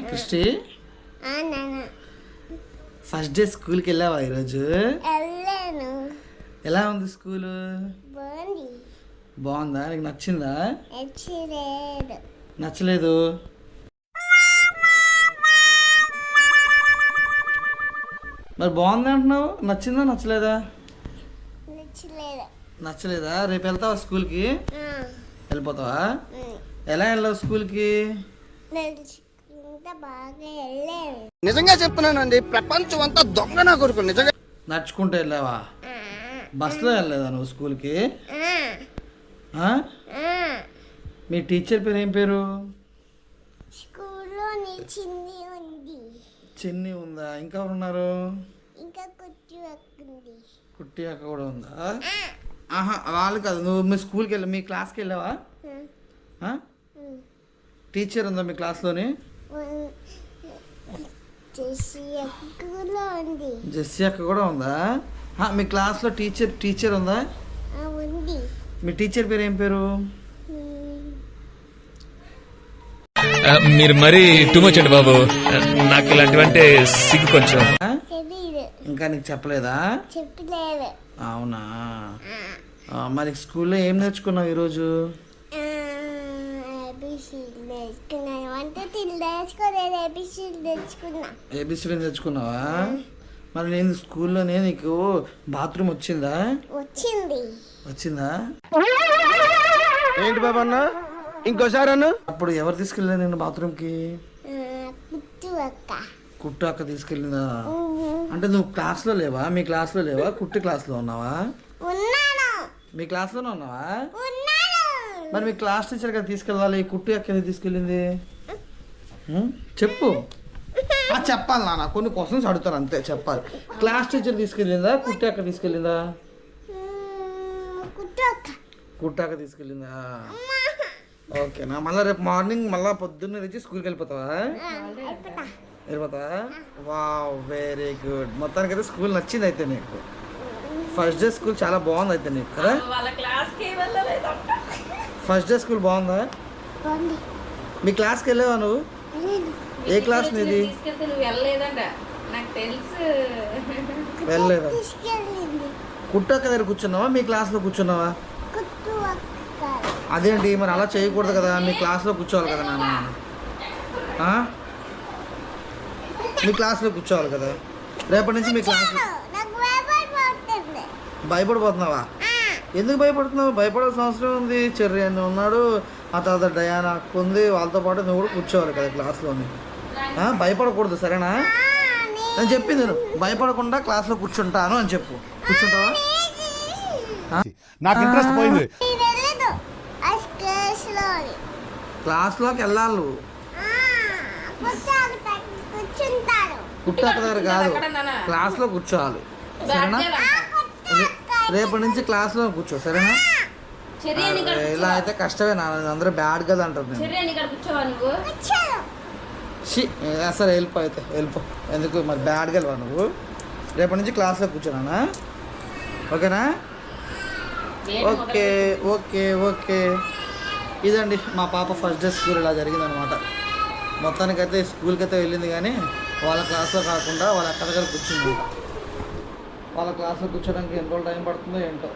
క్రిస్టి first day స్కూల్కి వెళ్ళావా ఈరోజు? ఎలా ఉంది స్కూల్? బాగుందా? నీకు నచ్చిందా? నచ్చలేదు. మరి బాగుంది అంటున్నావు, నచ్చిందా నచ్చలేదా? నచ్చలేదా? రేపు వెళ్తావా స్కూల్కి? వెళ్ళిపోతావా? ఎలా వెళ్ళావు స్కూల్కి? నిజంగా చెప్తున్నానండి, ప్రపంచం అంతా దొంగ నా కొడుకు. నిజంగా నడుచుకుంటూ వెళ్ళావా? బస్సులో వెళ్ళలేదా నువ్వు స్కూల్కి? మీ టీచర్ పేరు ఏం పేరు? చిన్ని ఉందా? ఇంకా ఉన్నారు? కుట్టి అక్క కూడా ఉందా? వాళ్ళు కాదు, నువ్వు మీ స్కూల్కి వెళ్ళా, మీ క్లాస్కి వెళ్ళావా? టీచర్ ఉందా మీ క్లాస్లోని? జెస్సీ అక్క కూడా ఉందా? మీ క్లాస్లో టీచర్ ఉందా? మీ టీచర్ పేరు ఏం పేరు? మీరు మరీ టూ మచ్ అండి బాబు, నాకు ఇలాంటివంటే సిగ్గు కొంచెం. ఇంకా నీకు చెప్పలేదా? అవునా? మరి స్కూల్లో ఏం నేర్చుకున్నావు ఈరోజు? ఏబిసిడి నేర్చుకున్నావా? మరి నేను స్కూల్లోనే నీకు బాత్రూమ్ వచ్చిందా? వచ్చిందా? ఏంటి బాబా అన్న, ఇంకోసారి అన్న. అప్పుడు ఎవరు తీసుకెళ్ళా నేను బాత్రూమ్కి? కుట్టు అక్క తీసుకెళ్ళిందా? అంటే నువ్వు క్లాస్లో లేవా? మీ క్లాస్లో లేవా? కుట్టి క్లాస్లో ఉన్నావా? మీ క్లాస్లోనే ఉన్నావా? మరి మీ క్లాస్ టీచర్ గారు తీసుకెళ్ళాలి, కుట్టి అక్క తీసుకెళ్ళింది చెప్పు. చెప్పాలి నాన్న, కొన్ని క్వశ్చన్స్ అడుగుతారు అంతే, చెప్పాలి. క్లాస్ టీచర్ తీసుకెళ్ళిందా, కుట్టి అక్క తీసుకెళ్ళిందా? కుట్టాక తీసుకెళ్ళిందా? ఓకేనా? మళ్ళీ రేపు మార్నింగ్ మళ్ళీ పొద్దున్న లేచి స్కూల్కి వెళ్ళిపోతావా? వెళ్ళిపోతావా? Wow, very good. మొత్తానికి అయితే స్కూల్ నచ్చింది అయితే నీకు. ఫస్ట్ డే స్కూల్ చాలా బాగుంది అయితే నీకు కదా? ఫస్ట్ డే స్కూల్ బాగుందా? మీ క్లాస్కి వెళ్ళావా నువ్వు? ఏ క్లాస్ నీది? వెళ్ళలేదా? కుట్టక్క దగ్గర కూర్చున్నావా, మీ క్లాస్లో కూర్చున్నావా? అదేంటి మరి అలా చేయకూడదు కదా, మీ క్లాస్లో కూర్చోవాలి కదా నాన్న. మీ క్లాస్లో కూర్చోవాలి కదా. రేపటి నుంచి మీ క్లాస్లో. భయపడిపోతున్నావా? ఎందుకు భయపడుతున్నావు? భయపడాల్సిన అవసరం ఉంది. చెర్రీ అని ఉన్నాడు, ఆ తర్వాత డయానా అక్క ఉంది, వాళ్ళతో పాటు నువ్వు కూడా కూర్చోవాలి కదా క్లాస్లోని. భయపడకూడదు, సరేనా? నేను చెప్పింది నేను భయపడకుండా క్లాస్లో కూర్చుంటాను అని చెప్పు. కూర్చుంటావా? నాకు ఇంట్రెస్ట్ పోయింది. క్లాస్లోకి వెళ్ళాలి. కుట్టాక దగ్గర కాదు, క్లాస్లో కూర్చోవాలి, సరేనా? రేపటి నుంచి క్లాస్లో కూర్చో, సరేనా? ఇలా అయితే కష్టమే నా, అందరూ బ్యాడ్ కదా అంటారు. సరే వెళ్ళిపో, అయితే వెళ్ళిపో. ఎందుకు మరి బ్యాడ్ గెలవా నువ్వు? రేపటి నుంచి క్లాస్లో కూర్చోనా? ఓకేనా? Okay okay okay. ఇదండి మా పాప ఫస్ట్ డే స్కూల్ ఇలా జరిగిందనమాట. మొత్తానికైతే స్కూల్కి అయితే వెళ్ళింది, కానీ వాళ్ళ క్లాస్లో కాకుండా వాళ్ళ అక్క దగ్గర కూర్చుంది. వాళ్ళ క్లాస్లో కూర్చోడానికి ఎన్ని రోజులు టైం పడుతుందో ఏంటో.